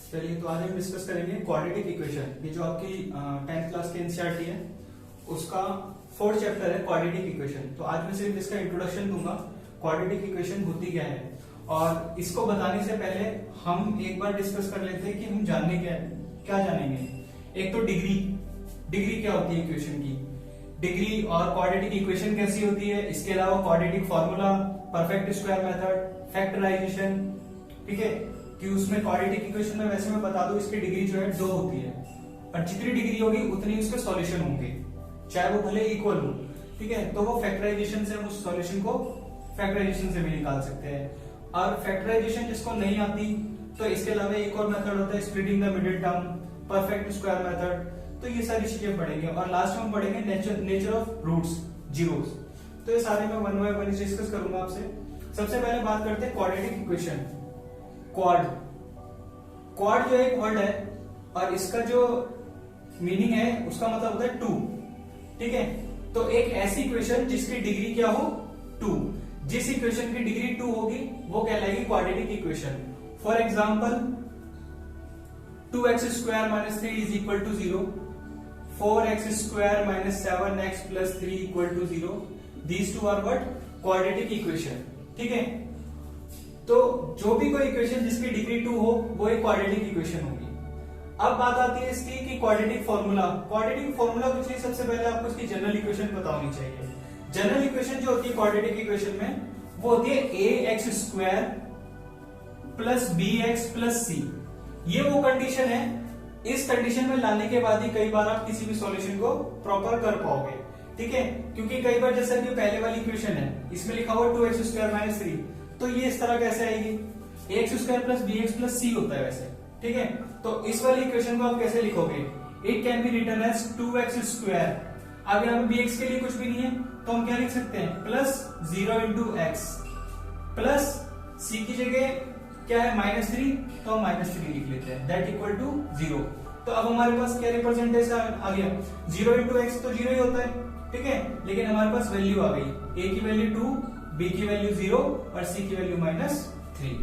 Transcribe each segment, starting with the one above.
चलिए, तो आज हम डिस्कस करेंगे क्वाड्रेटिक इक्वेशन। ये जो आपकी 10th क्लास के एनसीईआरटी है उसका 4th चैप्टर है क्वाड्रेटिक इक्वेशन। तो आज मैं सिर्फ इसका इंट्रोडक्शन दूंगा, क्वाड्रेटिक इक्वेशन होती क्या है। और इसको बताने से पहले हम एक बार डिस्कस कर लेते हैं कि हम जानने क्या जानेंगे। एक तो डिग्री क्या होती है इक्वेशन की, डिग्री और क्वाड्रेटिक इक्वेशन कैसी होती है, इसके अलावा quadratic formula, perfect square method, factorisation. ठीक है कि उसमें क्वाड्रेटिक इक्वेशन में वैसे मैं बता दूं इसकी डिग्री जो है 2 होती है, और जितनी डिग्री होगी उतनी उसके सॉल्यूशन होंगे, चाहे वो भले इक्वल हो। ठीक है, तो वो फैक्टराइजेशन से हम उस सॉल्यूशन को फैक्टराइजेशन से भी निकाल सकते हैं। और फैक्टराइजेशन जिसको नहीं आती तो इसके अलावा एक और मेथड होता है splitting the middle term, perfect square method. तो ये सारी चीजें पढ़ेंगे और लास्ट में हम पढ़ेंगे नेचर ऑफ रूट्स, जीरोस। तो ये सारे मैं वन बाय वन डिस्कस करूंगा आपसे। सबसे पहले बात करते हैं क्वाड्रेटिक इक्वेशन। क्वाड जो एक वर्ड है और इसका जो मीनिंग है उसका मतलब होता है 2। ठीक है, तो एक ऐसी इक्वेशन जिसकी डिग्री क्या हो 2, जिस इक्वेशन की डिग्री 2 होगी वो कहलाएगी quadratic equation. For example 2x square minus 3 is equal to 0, 4x square minus 7x plus 3 equal to 0। These two are what quadratic equation. ठीक है, तो जो भी कोई इक्वेशन जिसकी डिग्री 2 हो वो एक क्वाड्रेटिक इक्वेशन होगी। अब बात आती है इसकी कि क्वाड्रेटिक फॉर्मूला। क्वाड्रेटिक फॉर्मूला कुछ नहीं, सबसे पहले आपको इसकी जनरल इक्वेशन पता होनी चाहिए। जनरल इक्वेशन जो होती है क्वाड्रेटिक इक्वेशन में वो होती है ax square plus bx plus c। ये वो कंडीशन है, इस कंडीशन में लाने के बाद ही कई बार आप किसी भी सॉल्यूशन को प्रॉपर कर पाओगे। ठीक है, क्योंकि कई बार जैसा कि पहले वाली इक्वेशन है इसमें लिखा हुआ 2x स्क्वायर माइनस 3, तो ये इस तरह कैसे आएगी, ax square plus bx plus c होता है वैसे। ठीक है, तो इस वाली इक्वेशन को आप कैसे लिखोगे, it can be written as 2x square. अब यहाँ पे bx के लिए कुछ भी नहीं है तो हम क्या लिख सकते हैं, plus 0 into x plus c की जगह क्या है -3, तो हम -3 लिख लेते हैं, दैट इक्वल टू 0। तो अब हमारे पास क्या रिप्रेजेंटेशन आ गया, 0 इंटू एक्स तो 0 ही होता है। ठीक है, लेकिन हमारे पास वैल्यू आ गई, a की वैल्यू 2, b की वैल्यू 0 और c की वैल्यू -3।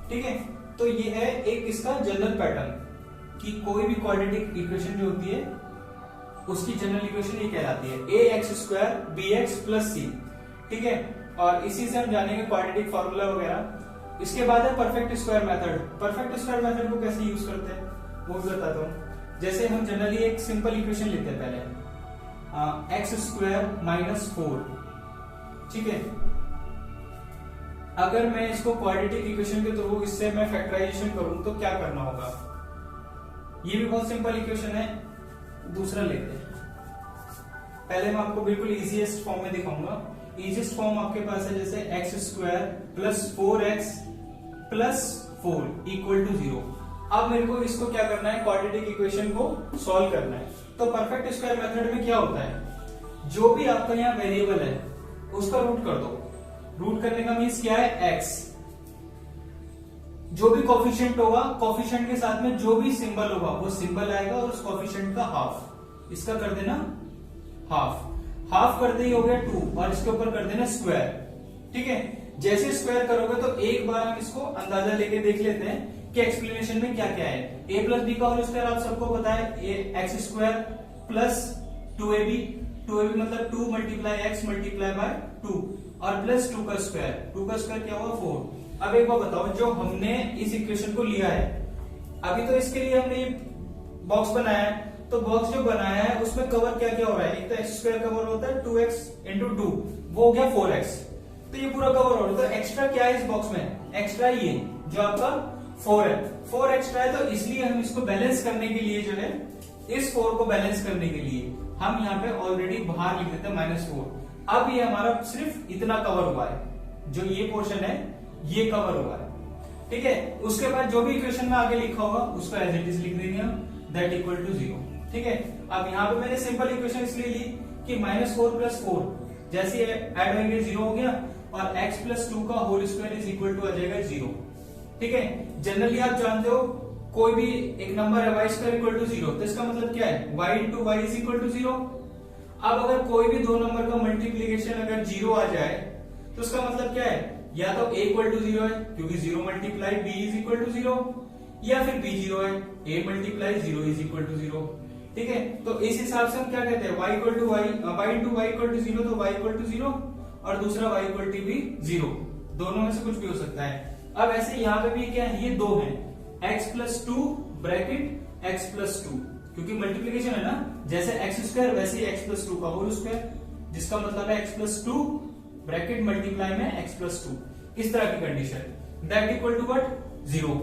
ठीक है, तो ये है एक इसका जनरल पैटर्न कि कोई भी क्वाड्रेटिक इक्वेशन जो होती है उसकी जनरल इक्वेशन ये कहलाती है ax square bx plus c। ठीक है, और इसी से हम जानेंगे क्वाड्रेटिक फॉर्मूला वगैरह। इसके बाद है perfect square method. Perfect square method को कैसे यूज करते हैं वो भी बताता हूं। जैसे हम जनरली एक सिंपल इक्वेशन लेते हैं पहले, x स्क्वायर माइनस 4। ठीक है, अगर मैं इसको क्वाड्रेटिक इक्वेशन के थ्रू इससे मैं फैक्टराइजेशन करूं तो क्या करना होगा, ये भी बहुत सिंपल इक्वेशन है। दूसरा लेते हैं, पहले मैं आपको बिल्कुल इजीएस्ट फॉर्म में दिखाऊंगा। इजीएस्ट फॉर्म आपके पास है जैसे x square plus 4x plus 4 equal to 0। अब मेरे को इसको क्या करना है, क्वाड्रेटिक इक्वेशन को सॉल्व करना है। तो परफेक्ट स्क्वायर मेथड में क्या होता है, जो भी आपका यहाँ वेरिएबल है उसका रूट कर दो। रूट करने का मीन्स क्या है, x। जो भी कोफिशिएंट होगा, कोफिशिएंट के साथ में जो भी सिंबल होगा वो सिंबल आएगा और उस कोफिशिएंट का हाफ, इसका कर देना हाफ। हाफ करते ही हो गया 2 और इसके ऊपर कर देना स्क्वायर। ठीक है, जैसे स्क्वायर करोगे तो एक बार हम इसको अंदाजा लेके देख लेते हैं कि एक्सप्लेनेशन में क्या क्या है। a प्लस बी का होल स्क्वायर आप सबको पता है, x square plus 2ab। 2ab मतलब 2 मल्टीप्लाई एक्स मल्टीप्लाई बाय 2 और प्लस 2 का स्क्वायर। 2 का स्क्वायर क्या हुआ 4। अब एक बार बताओ, जो हमने इस इक्वेशन को लिया है अभी, तो इसके लिए हमने ये बॉक्स बनाया है, तो बॉक्स जो बनाया है उसमें कवर क्या क्या हो रहा है, एक तो एक्स स्क्वायर कवर होता है 2x इंटू 2, वो हो गया 4x। तो ये पूरा कवर हो रहा है। तो एक्स्ट्रा क्या है इस बॉक्स में, एक्स्ट्रा ये जो आपका 4 है, 4 एक्स्ट्रा है। तो इसलिए हम इसको बैलेंस करने के लिए जो है, इस 4 को बैलेंस करने के लिए हम यहाँ पे ऑलरेडी बाहर लिख देते हैं -4। अब ये हमारा सिर्फ इतना कवर हुआ है, जो ये पोर्शन है ये कवर हुआ है। ठीक है, उसके बाद जो भी इक्वेशन में आगे लिखा होगा उसको एज इट इज लिख देंगे हम, दैट इक्वल टू 0। ठीक है, अब यहाँ पे मैंने सिंपल इक्वेशन इसलिए ली कि -4 प्लस 4 जैसे ऐड होंगे 0 हो गया, और x प्लस 2 का whole square is equal to आ जाएगा 0। ठीक है, जनरली आप जानते हो कोई भी एक नंबर है y स्क्वायर इक्वल टू 0, तो इसका मतलब क्या है, y into y is equal to 0। अब अगर कोई भी दो नंबर का मल्टीप्लीकेशन अगर 0 आ जाए तो उसका मतलब क्या है, या तो a इक्वल टू 0 है क्योंकि 0 multiply b is equal to 0, या फिर b 0 है, a multiply 0 is equal to 0। ठीक है, तो इस हिसाब से हम क्या कहते हैं, y equal to y into y equal to 0, तो y इक्वल टू 0 और दूसरा y इक्वल टू भी 0, दोनों में से कुछ भी हो सकता है। अब ऐसे यहाँ पे भी क्या है, ये दो है, x plus 2 bracket x plus 2, क्योंकि मल्टीप्लीकेशन है ना, जैसे एक्स स्क्वायर वैसे ही एक्स प्लस 2 का होल स्क्वायर, जिसका मतलब है x प्लस 2 ब्रैकेट मल्टीप्लाई में x प्लस 2, इस तरह की condition, that equal to what, 0।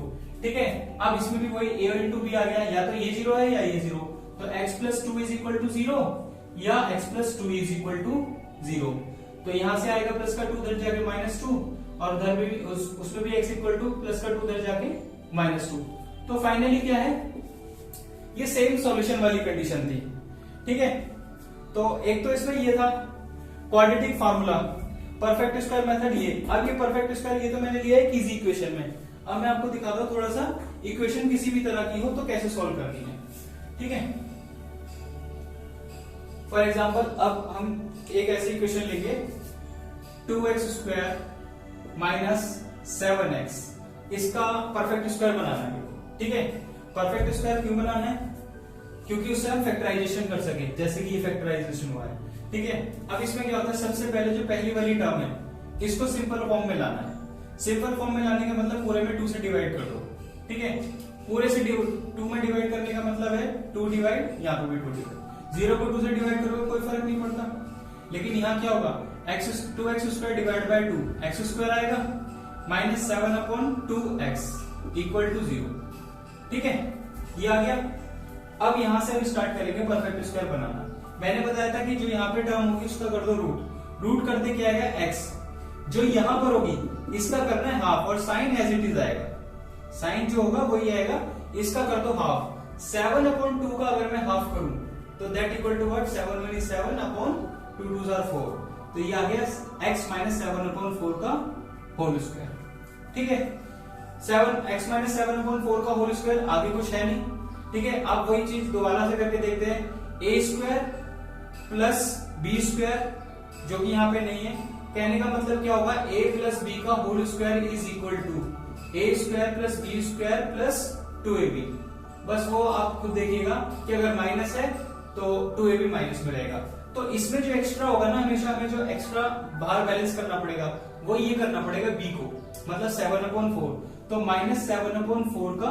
ठीक है, अब इसमें भी वही a और इंटू b आ गया, या तो ये 0 है या ये 0, तो x plus 2 is equal to 0 या x plus 2 is equal to 0। तो यहां से आएगा प्लस का 2 उधर जाके माइनस 2, और उधर भी उसमें भी x इक्वल टू प्लस का 2 उधर जाके माइनस 2। तो फाइनली क्या है, ये सेम सॉल्यूशन वाली कंडीशन थी। ठीक है, तो एक तो इसमें ये था quadratic formula, perfect square method ये। अब ये परफेक्ट स्क्वायर ये तो मैंने लिया है किसी इक्वेशन में, अब मैं आपको दिखाता हूं थोड़ा सा इक्वेशन किसी भी तरह की हो तो कैसे सॉल्व करनी है। ठीक है, फॉर एग्जाम्पल अब हम एक ऐसी इक्वेशन लेंगे 2x स्क्वायर माइनस 7x, इसका परफेक्ट स्क्वायर बनाना है। ठीक है, परफेक्ट स्क्वायर क्यों बनाना है, क्योंकि उससे हम फैक्टराइजेशन कर सके, जैसे कि ये फैक्टराइजेशन हुआ है। ठीक है, अब इसमें क्या होता है, सबसे पहले जो पहली वाली टर्म है इसको सिंपल फॉर्म में लाना है। सिंपल फॉर्म में लाने का मतलब पूरे में 2 से डिवाइड कर दो। ठीक है, पूरे से 2 में डिवाइड करने का मतलब है 2 डिवाइड, यहाँ पे भी 2 डिवाइड, 0 को 2 से डिवाइड करोगे कोई फर्क नहीं पड़ता। लेकिन यहाँ क्या होगा, 2x square divide by 2 x square आएगा, minus 7 upon 2x equal to 0। ठीक है, ये आ गया। अब यहां से हम स्टार्ट करेंगे परफेक्ट स्क्वायर बनाना। मैंने बताया था कि जो यहाँ पे टर्म होगी उसका कर दो रूट, रूट करते क्या आएगा x, जो यहां पर होगी इसका करना है हाफ, और साइन एज इट इज आएगा, साइन जो होगा वही आएगा, इसका कर दो हाफ। 7 अपॉन 2 का अगर मैं हाफ करूं तो that equal to what, 7 1 7 upon 2 2 are 4, तो ये आ गया x माइनस 7 अपॉन 4 का होल स्क्वायर। ठीक है, 7x माइनस 7 अपॉन 4 का होल स्क्वायर, आगे कुछ है नहीं। ठीक है, अब वही चीज दोबारा से करके देखते हैं, a square plus b square, जो कि यहाँ पे नहीं है, कहने का मतलब क्या होगा, a प्लस b का whole square is equal to a square plus b square plus 2ab। बस वो आप खुद देखिएगा कि अगर माइनस है तो 2ab माइनस में रहेगा, तो इसमें जो एक्स्ट्रा होगा ना, हमेशा हमें जो एक्स्ट्रा बाहर बैलेंस करना पड़ेगा वो ये करना पड़ेगा b को, मतलब 7 अपॉन 4, तो माइनस 7 अपॉन 4 का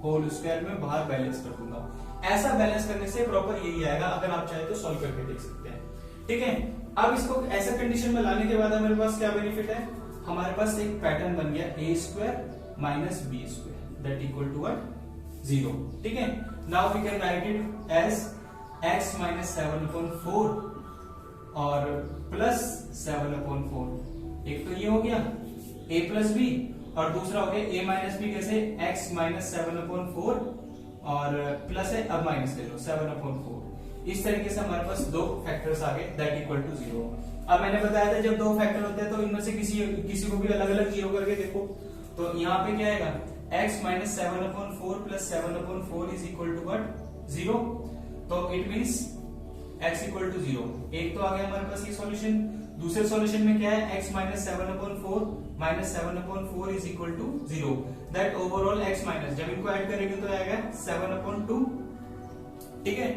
होल स्क्वायर में बाहर बैलेंस कर दूंगा। ऐसा बैलेंस करने से प्रॉपर यही आएगा, अगर आप चाहे तो सॉल्व करके देख सकते हैं। ठीक है, अब इसको ऐसा कंडीशन में लाने के बाद हमारे पास क्या बेनिफिट है, हमारे पास एक पैटर्न बन गया a square minus b square that equal to what, 0। ठीक है, now we can write it as x minus 7 upon 4 और प्लस 7 अपॉन 4। एक तो ये हो गया a प्लस b, और दूसरा हो गया a माइनस बी, कैसे, x माइनस 7 अपॉन 4 और प्लस है, अब माइनस ले लो 7 अपॉन 4। इस तरीके से हमारे पास दो फैक्टर्स आ गए दैट इक्वल टू 0। अब मैंने बताया था जब दो फैक्टर होते हैं तो इनमें से किसी को भी अलग अलग 0 करके देखो, तो यहाँ पे क्या आएगा, x minus 7 upon 4 plus 7 upon 4 is equal to what, 0। तो it means x equal to 0। एक तो आ गया हमारे पास ये सॉल्यूशन। दूसरे सॉल्यूशन में क्या है, x minus 7 upon 4 minus 7 upon 4 is equal to 0, that overall x minus, जब इनको ऐड करेंगे तो आएगा 7 अपॉन 2। ठीक है,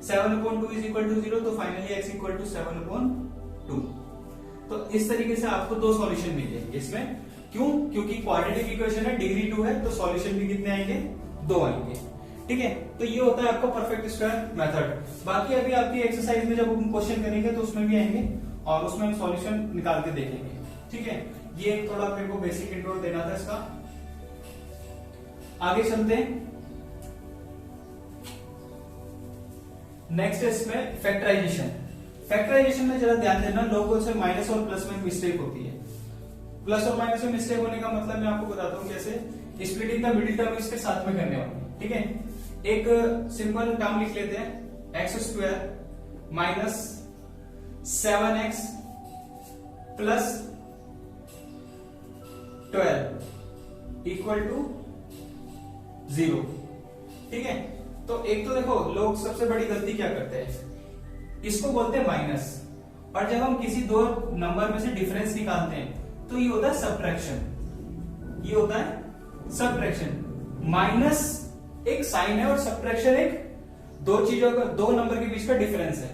7 अपॉन 2 इज इक्वल टू 0, तो finally x equal to 7 upon 2। तो इस तरीके से आपको दो सॉल्यूशन मिल जाएंगे इसमें। क्यों, क्योंकि क्वाड्रेटिक इक्वेशन है, डिग्री 2 है, तो सॉल्यूशन भी कितने आएंगे, 2 आएंगे। ठीक है, तो ये होता है आपका परफेक्ट स्क्वायर मेथड। बाकी अभी आपकी एक्सरसाइज में जब हम क्वेश्चन करेंगे तो उसमें भी आएंगे और उसमें हम सॉल्यूशन निकाल के देखेंगे। ठीक है, ये थोड़ा मेरे को बेसिक इंट्रो देना था इसका। आगे चलते हैं, नेक्स्ट है इसमें फैक्टराइजेशन। फैक्टराइजेशन में जरा ध्यान देना, लोगों से माइनस और प्लस में मिस्टेक होती है। प्लस और माइनस में मिस्टेक होने का मतलब मैं आपको बताता हूँ कैसे। स्प्लिटिंग का मिडिल टर्म इसके साथ में करने वाले। ठीक है, एक सिंपल टर्म लिख लेते हैं, x square minus 7x plus 12 equal to 0। ठीक है, तो एक तो देखो लोग सबसे बड़ी गलती क्या करते हैं, इसको बोलते हैं माइनस, और जब हम किसी दो नंबर में से डिफरेंस निकालते हैं तो ये होता है सबट्रैक्शन, ये होता है सबट्रैक्शन। माइनस एक साइन है और सब्ट्रैक्शन एक दो चीजों का, दो नंबर के बीच का डिफरेंस है।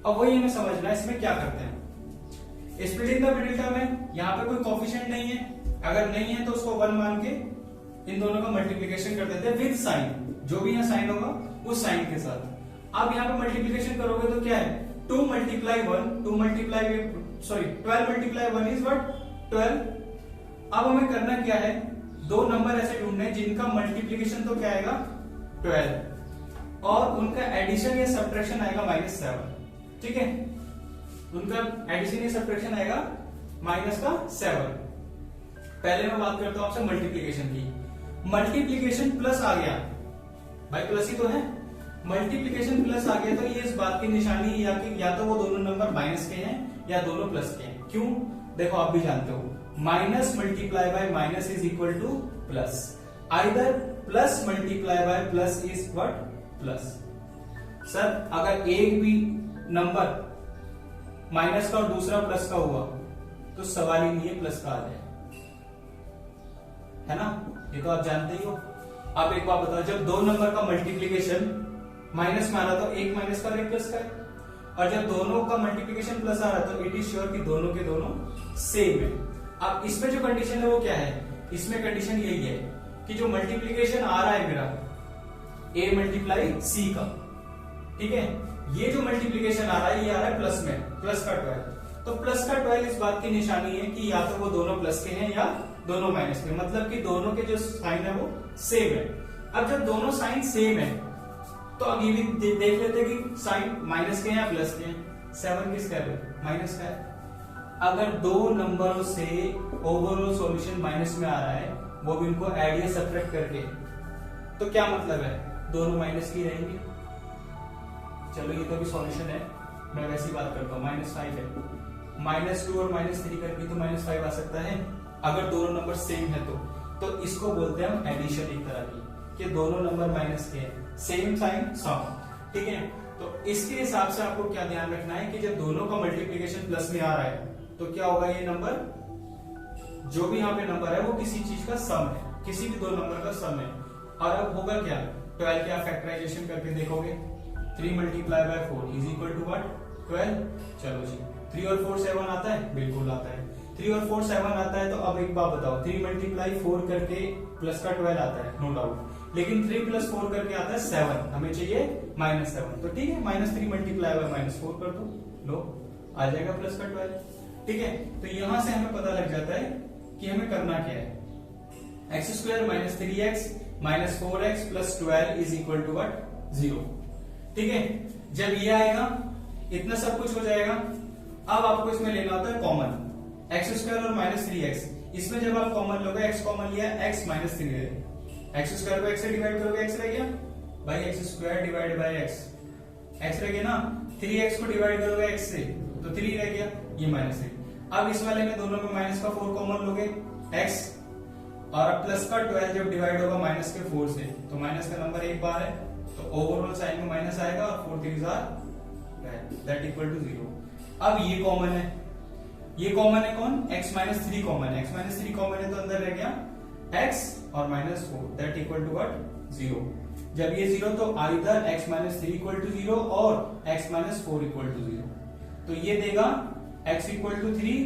अब वही हमें समझना है इसमें क्या करते हैं। स्प्लिटिंग द मिडिल टर्म है, यहाँ पे कोई कोफिशिएंट नहीं है, अगर नहीं है तो उसको 1 मान के इन दोनों का मल्टीप्लीकेशन कर देते हैं विद साइन, जो भी यहाँ साइन होगा उस साइन के साथ। अब यहाँ पे मल्टीप्लीकेशन करोगे तो क्या है, 2 मल्टीप्लाई 1, 12 मल्टीप्लाई 1 इज व्हाट 12। अब हमें करना क्या है, दो नंबर ऐसे ढूंढने जिनका मल्टीप्लीकेशन तो क्या आएगा 12 और उनका एडिशन या सब्ट्रैक्शन आएगा -7। ठीक है, उनका एडिशन या सब्ट्रैक्शन आएगा -7। पहले मैं बात करता हूं आपसे मल्टीप्लीकेशन की। मल्टीप्लीकेशन प्लस आ गया, भाई प्लस ही तो है, मल्टीप्लीकेशन प्लस आ गया तो ये इस बात की निशानी या तो वो दोनों नंबर माइनस के हैं या दोनों प्लस के हैं। क्यों, देखो आप भी जानते हो minus multiply by minus is equal two plus, either plus multiply by plus is what plus. Sir अगर एक भी नंबर माइनस का और दूसरा प्लस का हुआ तो सवाल ही नहीं है प्लस का आ जाए, है ना, ये तो आप जानते ही हो। अब एक बात बताओ, जब दो नंबर का मल्टीप्लीकेशन माइनस में आ रहा तो एक माइनस का और एक प्लस का है, और जब दोनों का मल्टीप्लीकेशन प्लस आ रहा तो इट इज श्योर कि दोनों के दोनों सेम है। अब इसमें जो कंडीशन है वो क्या है, इसमें कंडीशन यही है कि जो मल्टीप्लीकेशन आ रहा है मेरा a मल्टीप्लाई सी का, ठीक है, ये जो मल्टीप्लीकेशन आ रहा है ये आ रहा है प्लस में, प्लस का 12। तो प्लस का 12 इस बात की निशानी है कि या तो वो दोनों प्लस के हैं या दोनों माइनस के, मतलब कि दोनों के जो साइन है वो सेम है। अब जब दोनों साइन सेम है तो अब ये भी देख लेते हैं कि साइन माइनस के हैं या प्लस के हैं। 7 किसका है, माइनस का है। अगर दो नंबरों से ओवरऑल सॉल्यूशन माइनस में आ रहा है, वो भी उनको ऐड या सब्ट्रैक्ट करके, तो क्या मतलब है, दोनों माइनस की रहेंगे। चलो ये तो भी सॉल्यूशन है, मैं वैसी बात करता हूँ, -5 है, -2 और -3 करके तो -5 आ सकता है अगर दोनों नंबर सेम है तो इसको बोलते हैं हम एडिशन एक तरह की, कि दोनों नंबर माइनस के हैं, सेम साइन सम। ठीक है, तो इसके हिसाब से आपको क्या ध्यान रखना है कि जब दोनों का मल्टीप्लीकेशन प्लस में आ रहा है तो क्या होगा, ये नंबर जो भी यहाँ पे नंबर है वो किसी चीज का सम है, किसी भी दो नंबर का सम है। और अब होगा क्या, 12 का फैक्टराइजेशन करके देखोगे, 3 multiply by 4 is equal to what 12। चलो जी, 3 और 4 7 आता है, बिल्कुल आता है, 3 और 4 7 आता है। तो अब एक बात बताओ, 3 मल्टीप्लाई 4 करके प्लस का 12 आता है, नो डाउट, लेकिन 3 प्लस 4 करके आता है 7, हमें चाहिए -7। तो ठीक है, -3 मल्टीप्लाई बाय -4 कर दो, लो आ जाएगा प्लस का 12। ठीक है, तो यहां से हमें पता लग जाता है कि हमें करना क्या है, x² - 3x - 4x + 12 is equal to what 0। ठीक है, जब ये आएगा इतना सब कुछ हो जाएगा। अब आपको इसमें लेना होता है कॉमन, x² और -3x, इसमें जब आप कॉमन लोगे, x कॉमन लिया, x - 3 है, x² को x से डिवाइड करोगे, x रह गया भाई, x² डिवाइड बाय x रह गया ना, 3x को डिवाइड करोगे x से तो 3 रह गया, ये -3। अब इस वाले में दोनों में माइनस का 4 कॉमन लोगे, x, और प्लस का 12 जब डिवाइड होगा माइनस के 4 से तो माइनस का नंबर एक बार है, तो ओवरऑल साइन में माइनस आएगा और 4 3s are that equal to 0। अब ये कॉमन है, ये कॉमन है कौन, x - 3 कॉमन है, x - 3 कॉमन है तो अंदर रह गया x और -4 दैट इक्वल टू व्हाट 0। जब ये 0 तो आइदर x - 3 इक्वल टू 0 और x - 4 इक्वल टू 0, तो ये देगा x इक्वल टू 3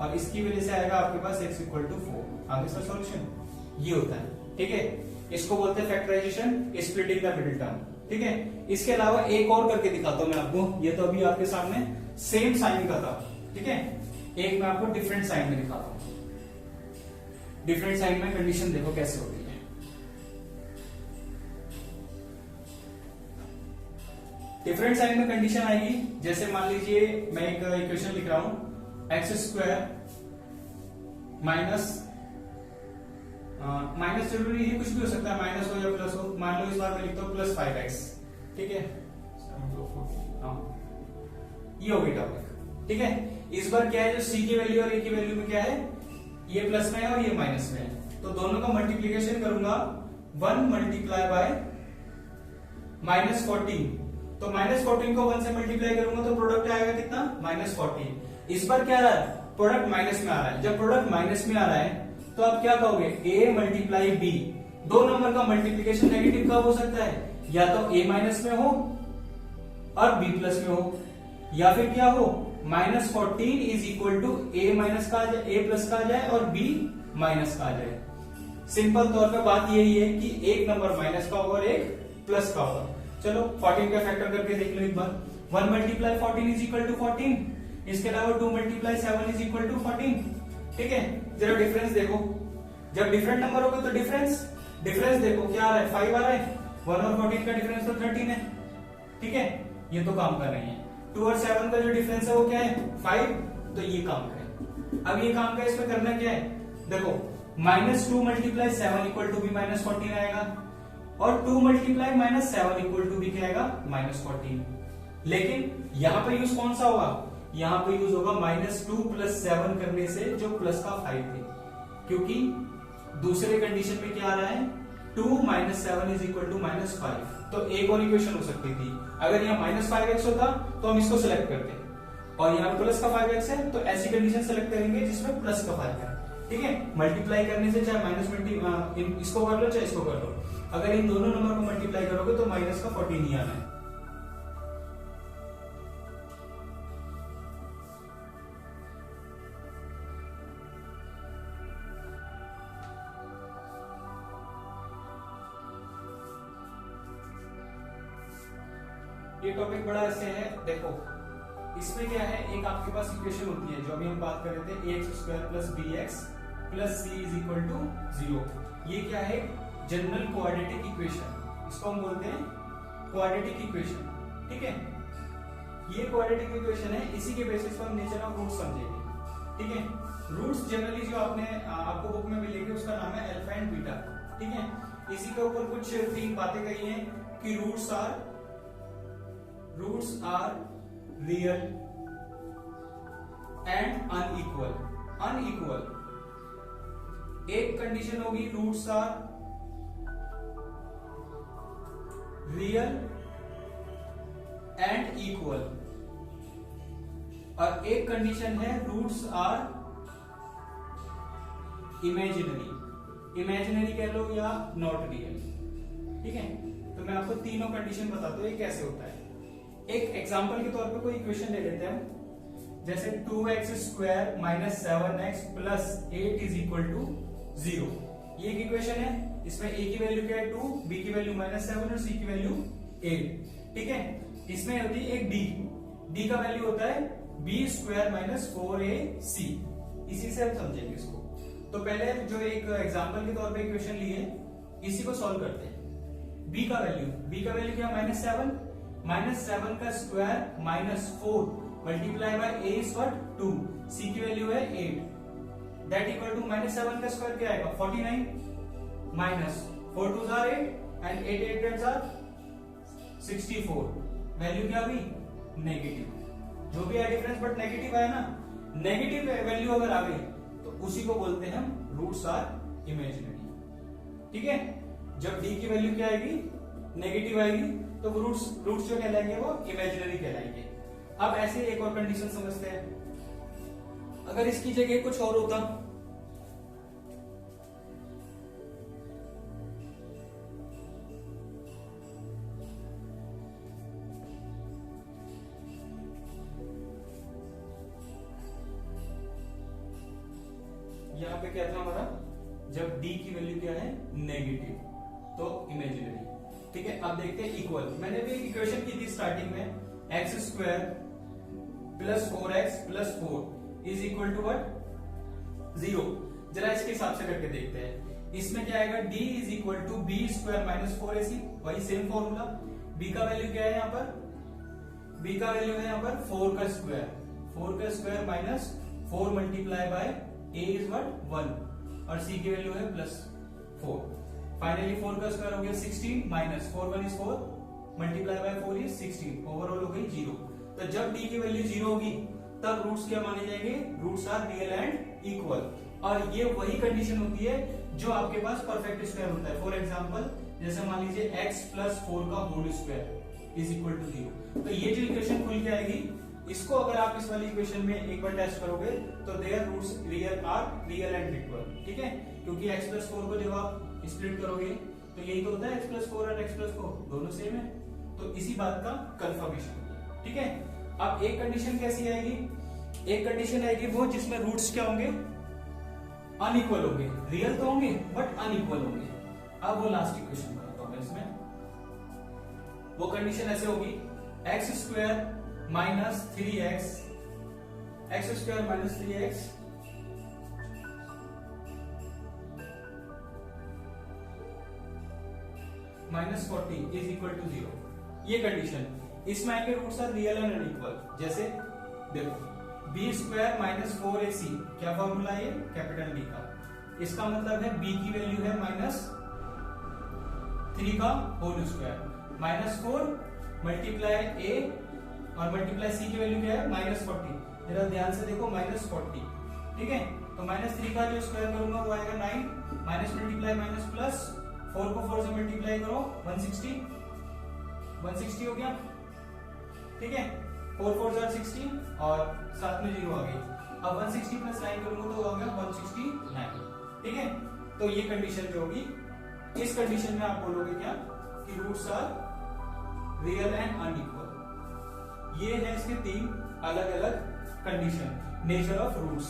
और इसकी वजह से आएगा आपके पास x इक्वल टू 4। आगे सर सॉल्यूशन ये होता है। ठीक है, इसको बोलते हैं factorisation, splitting the middle term. ठीक है, इसके अलावा एक और करके दिखाता हूं मैं आपको, ये तो अभी आपके सामने सेम साइन का था। ठीक है, एक मैं आपको डिफरेंट साइन में दिखाता हूं। डिफरेंट साइन में कंडीशन देखो कैसे होती है। डिफरेंट साइन में कंडीशन आएगी, जैसे मान लीजिए मैं एक इक्वेशन लिख रहा हूं, x² माइनस जरूरी है, कुछ भी हो सकता है, माइनस हो या प्लस हो। मान लो इस बार मैं लिखता हूं +5x। ठीक है, ये हो गई टॉपिक। ठीक है, इस बार क्या है, जो c की वैल्यू और a की वैल्यू में क्या है, ये प्लस में है और ये माइनस में है, तो दोनों का मल्टीप्लीकेशन करूंगा, 1 मल्टीप्लाई बाय -14, तो -14 को 1 से मल्टीप्लाई करूंगा तो प्रोडक्ट आएगा कितना, -14। इस बार क्या आ रहा है, प्रोडक्ट माइनस में आ रहा है। जब प्रोडक्ट माइनस में आ रहा है तो आप क्या कहोगे, a मल्टीप्लाई b, दो नंबर का मल्टीप्लीकेशन नेगेटिव कब हो सकता है? या तो a माइनस में हो और b प्लस में हो, या फिर क्या हो -14 is equal to a minus का आ जाए, a प्लस का आ जाए और b माइनस का आ जाए। सिंपल तौर पे बात यही है कि एक नंबर माइनस का होगा और एक प्लस का होगा। चलो 14 का फैक्टर करके देख लो एक बार। 1 मल्टीप्लाई 14 इज इक्वल टू 14, इसके अलावा 2 मल्टीप्लाई 7 इज इक्वल टू 14। ठीक है, जरा डिफरेंस देखो, जब डिफरेंट नंबर होगा तो डिफरेंस देखो क्या आ रहा है, 5 आ रहा है। 1 और 14 का डिफरेंस तो 13 है। ठीक है, ये तो काम कर रही है। 2 और 7 का जो डिफरेंस है वो क्या है, 5, तो ये काम करें। अब ये काम का इसमें करना क्या है, देखो -2 मल्टीप्लाई 7 इक्वल टू भी -14 आएगा, और 2 मल्टीप्लाई -7 इक्वल टू भी क्या आएगा, -14। लेकिन यहां पे यूज कौन सा होगा, यहां पे यूज होगा -2 + 7 करने से जो प्लस का 5 थे, क्योंकि दूसरे कंडीशन में क्या आ रहा है, 2 - 7 इज इक्वल टू -5। तो एक और इक्वेशन हो सकती थी, अगर यहाँ -5x होता तो हम इसको सिलेक्ट करते, और यहाँ प्लस का 5x है तो ऐसी कंडीशन सेलेक्ट करेंगे जिसमें प्लस का 5 है। ठीक है, मल्टीप्लाई करने से चाहे इसको कर लो चाहे इसको कर लो, अगर इन दोनों नंबर को मल्टीप्लाई करोगे तो -14 ही आना है। ये टॉपिक बड़ा ऐसे है, देखो इसमें क्या है, एक आपके पास इक्वेशन होती है जो अभी हम बात कर रहे थे, ax² + bx + c = 0। ये क्या है, जनरल क्वाड्रेटिक इक्वेशन, इसको हम बोलते हैं क्वाड्रेटिक इक्वेशन। ठीक है, ये क्वाड्रेटिक इक्वेशन है, इसी के बेसिस पर हम नेचर ऑफ रूट्स समझेंगे। ठीक है, रूट्स जनरली जो आपको बुक में मिलेंगे उसका नाम है अल्फा एंड बीटा। ठीक है, इसी के ऊपर कुछ 3 बातें कही हैं कि roots are real and unequal. एक कंडीशन होगी roots are real and equal, और एक कंडीशन है रूट्स आर इमेजिनरी कह लो या नॉट रियल। ठीक है, तो मैं आपको तीनों कंडीशन बताता हूं ये कैसे होता है। एक एग्जांपल के तौर पे कोई इक्वेशन ले लेते हैं, जैसे 2x² - 7x + 8 is equal to 0। ये एक इक्वेशन है, इसमें a की वैल्यू क्या है 2, b की वैल्यू -7 और c की वैल्यू 8। ठीक है, इसमें होती है एक d का वैल्यू होता है b² - 4ac। इसी से हम समझेंगे इसको। तो पहले जो एक एग्जांपल के तौर पे इक्वेशन ली है, इसी को सॉल्व करते हैं। b का वैल्यू क्या, -7 -7 का square -4 multiply by a is what 2, c की वैल्यू है 8, दैट इक्वल टू -7 का स्क्वायर क्या आएगा 49 -4 2 आर 8 एंड 8 8 आर 64। वैल्यू क्या हुई, नेगेटिव। जो भी है डिफरेंस बट नेगेटिव आया ना, नेगेटिव वैल्यू अगर आ गई तो उसी को बोलते हैं हम रूट्स आर इमेजिनरी। ठीक है, जब d की वैल्यू क्या आएगी, नेगेटिव आएगी, तो रूट्स जो कहलाएंगे वो इमेजिनरी कहलाएंगे। अब ऐसे एक और कंडीशन समझते हैं, अगर इसकी जगह कुछ और होता, यहां पे क्या था हमारा, जब d की वैल्यू क्या है नेगेटिव, तो इमेजिनरी। ठीक है, अब देखते हैं इक्वल। मैंने भी एक इक्वेशन की थी स्टार्टिंग में, x² + 4x + 4 is equal to what 0। जरा इसके हिसाब से करके देखते हैं। इसमें क्या आएगा, d is equal to b² - 4ac, वही सेम फॉर्मूला। b का वैल्यू क्या है यहाँ पर, b का वैल्यू है यहाँ पर 4 का square -4 multiply by a is what 1, और c की वैल्यू है +4। फाइनली 4 का स्क्वायर हो गया 16 -4 1 is 4 multiply by 4 is 16, overall हो गई 0। तो जब d की वैल्यू 0 होगी तब रूट्स क्या माने जाएंगे, roots are real and equal. और ये वही कंडीशन होती है जो आपके पास परफेक्ट स्क्वायर होता है। फॉर एग्जांपल जैसे मान लीजिए x + 4 का whole square is equal to 0। तो ये जो इक्वेशन खुल के आएगी, इसको अगर आप इस वाली इक्वेशन में एक बार टेस्ट करोगे तो their roots real and equal. ठीक है, क्योंकि x + 4 को जब आप स्प्लिट करोगे तो यही तो होता है x प्लस 4 और x प्लस 4 दोनों सेम है, तो इसी बात का कंफर्मेशन। ठीक है, अब एक कंडीशन कैसी आएगी, एक कंडीशन आएगी वो जिसमें रूट्स क्या होंगे, अनइक्वल होंगे, रियल तो होंगे बट अनइक्वल होंगे। अब वो लास्ट इक्वेशन बनाता हूं मैं इसमें, वो कंडीशन ऐसे होगी x square minus 3x, x square minus 3x minus 40 is equal to 0। ये कंडीशन, इसमें आएंगे roots are real and unequal. जैसे देखो बी स्क्वायर माइनस 4ac, क्या फॉर्मूला है, कैपिटल B का, इसका मतलब है b की वैल्यू है माइनस 3 का whole square, minus 4 multiply a और मल्टीप्लाई c की वैल्यू क्या है माइनस 40। जरा ध्यान से देखो माइनस 40, ठीक है, तो माइनस 3 का जो स्क्वायर करूंगा वो आएगा 9, माइनस मल्टीप्लाई माइनस प्लस 4 को 4 से मल्टीप्लाई करो 160 हो गया। ठीक है, 4 4 16 और साथ में 0 आ गई। अब 160 प्लस 9 करूंगा तो आ गया 169। ठीक है, तो ये कंडीशन जो होगी, इस कंडीशन में आप बोलोगे क्या कि roots are real and unequal. ये है इसके 3 अलग अलग कंडीशन, नेचर ऑफ रूट्स।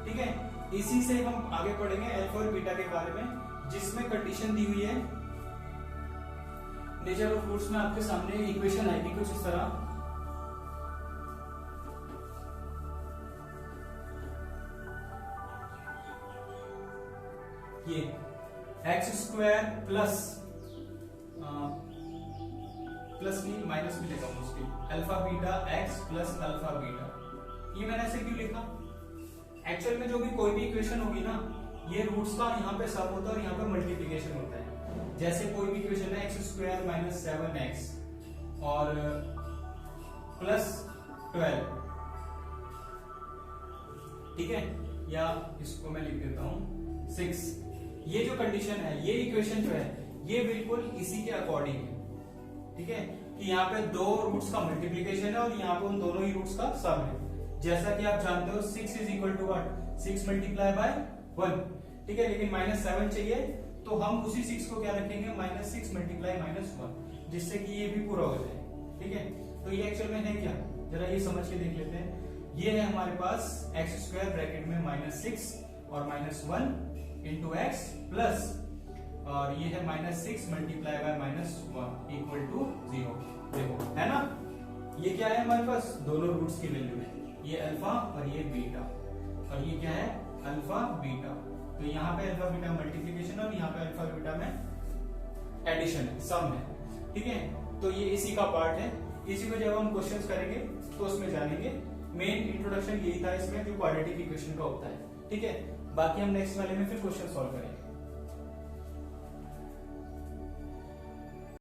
ठीक है, इसी से हम आगे पढ़ेंगे अल्फा और बीटा के बारे में, जिसमें कंडीशन दी हुई है नेचर ऑफ रूट्स में। आपके सामने इक्वेशन आएगी कुछ इस तरह, ये एक्स स्क्वायर प्लस नहीं माइनस भी लिखा हूं उसकी, alpha beta x plus alpha beta. ये मैंने ऐसे क्यों लिखा, एक्चुअल में जो भी कोई भी इक्वेशन होगी ना, ये रूट्स का यहाँ पे सम होता है और यहाँ पे मल्टीप्लीकेशन होता है। जैसे कोई भी इक्वेशन है एक्स स्क्वायर माइनस 7x और प्लस 12, ठीक है, या इसको मैं लिख देता हूं 6। ये जो कंडीशन है, ये इक्वेशन जो है, ये बिल्कुल इसी के अकॉर्डिंग है। ठीक है, कि यहाँ पे दो रूट्स का मल्टीप्लीकेशन है और यहाँ पे उन दोनों ही रूट्स का सम है। जैसा कि आप जानते हो 6 is equal to what, 6 multiply by 1। ठीक है, लेकिन माइनस 7 चाहिए तो हम उसी 6 को क्या रखेंगे, माइनस 6 मल्टीप्लाई माइनस 1, जिससे कि ये भी पूरा हो जाए। ठीक है, तो ये एक्चुअल में है क्या, जरा ये समझ के देख लेते हैं। ये है हमारे पास एक्स स्क्वायर ब्रैकेट में माइनस 6 और माइनस 1 इंटू एक्स प्लस, और ये है minus 6 multiply by minus 1 equal to 0। देखो है ना, ये क्या है हमारे पास, दोनों रूट्स की वैल्यू है, ये अल्फा और ये बीटा, और ये क्या है अल्फा बीटा। तो यहाँ पे अल्फा बीटा मल्टीप्लीकेशन और यहाँ पे अल्फा बीटा में एडिशन है, सम है। ठीक है, तो ये इसी का पार्ट है। इसी को जब हम क्वेश्चंस करेंगे तो उसमें जानेंगे। मेन इंट्रोडक्शन यही था इसमें, जो क्वाड्रेटिक इक्वेशन का होता है। ठीक है, बाकी हम नेक्स्ट वाले में फिर क्वेश्चन सॉल्व करेंगे।